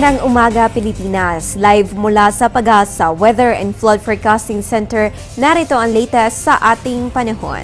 Magandang umaga, Pilipinas. Live mula sa Pag-asa Weather and Flood Forecasting Center, narito ang latest sa ating panahon.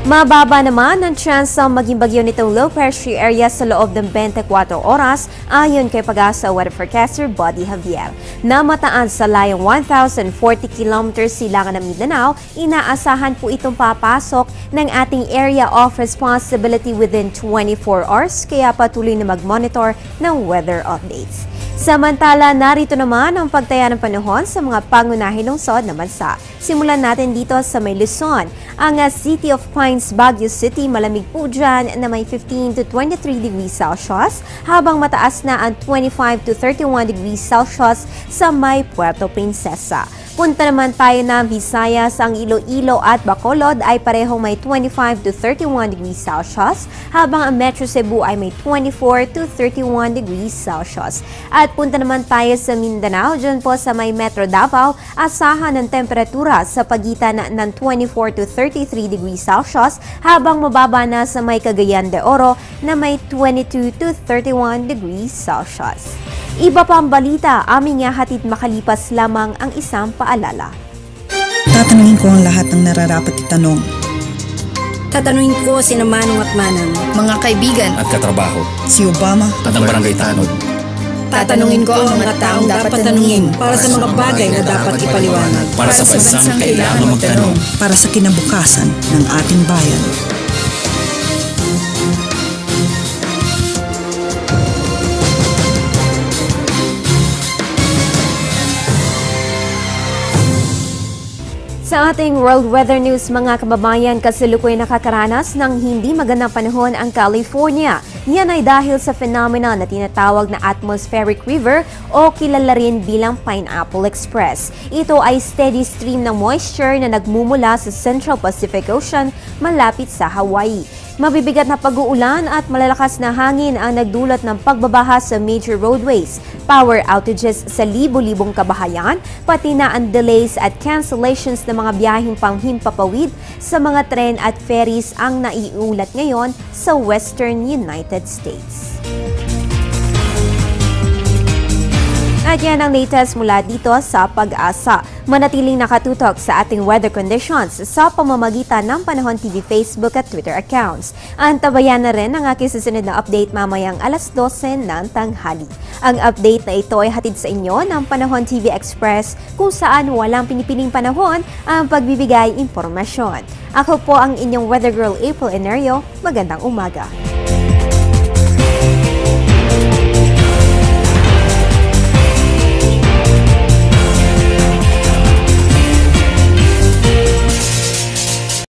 Mababa naman ang chance na maging bagyo nitong low pressure area sa loob ng 24 oras ayon kay Pag-asa Weather Forecaster Buddy Javier. Na mataan sa layong 1,040 km silangan ng Mindanao, inaasahan po itong papasok ng ating area of responsibility within 24 hours kaya patuloy na mag-monitor ng weather updates. Samantala, narito naman ang pagtaya ng panahon sa mga pangunahing lungsod ng bansa. Simulan natin dito sa may Luzon. Ang City of Pines, Baguio City, malamig po dyan na may 15 to 23 degrees Celsius, habang mataas na ang 25 to 31 degrees Celsius sa may Puerto Princesa. Punta naman tayo ng Visayas, ang Iloilo at Bacolod ay parehong may 25 to 31 degrees Celsius, habang ang Metro Cebu ay may 24 to 31 degrees Celsius. At punta naman tayo sa Mindanao, dyan po sa may Metro Davao, asahan ng temperatura sa pagitan ng 24 to 33 degrees Celsius, habang mababa na sa may Cagayan de Oro na may 22 to 31 degrees Celsius. Iba pang balita, aming hatid makalipas lamang ang isang paalala. Tatanungin ko ang lahat ng nararapat itanong. Tatanungin ko sina Manong at Manang, mga kaibigan at katrabaho, si Obama at ang barangay tanod. Tatanungin ko ang mga taong dapat tanungin para sa mga bagay na dapat ipaliwanag. Para sa bansang kailangan magtanong. Para sa kinabukasan ng ating bayan. Sa ating World Weather News, mga kababayan, kasalukuy nakakaranas ng hindi magandang panahon ang California. Yan ay dahil sa phenomena na tinatawag na atmospheric river o kilala rin bilang Pineapple Express. Ito ay steady stream ng moisture na nagmumula sa Central Pacific Ocean malapit sa Hawaii. Mabibigat na pag-uulan at malalakas na hangin ang nagdulot ng pagbabaha sa major roadways, power outages sa libo-libong kabahayan, pati na ang delays at cancellations ng mga biyaheng panghimpapawid sa mga tren at ferries ang naiulat ngayon sa Western United States. At yan ang latest mula dito sa Pag-asa. Manatiling nakatutok sa ating weather conditions sa pamamagitan ng Panahon TV Facebook at Twitter accounts. Antabayan na rin ang aking susunod na update mamayang alas 12 ng tanghali. Ang update na ito ay hatid sa inyo ng Panahon TV Express kung saan walang pinipiling panahon ang pagbibigay impormasyon. Ako po ang inyong Weather Girl April Enerio. Magandang umaga.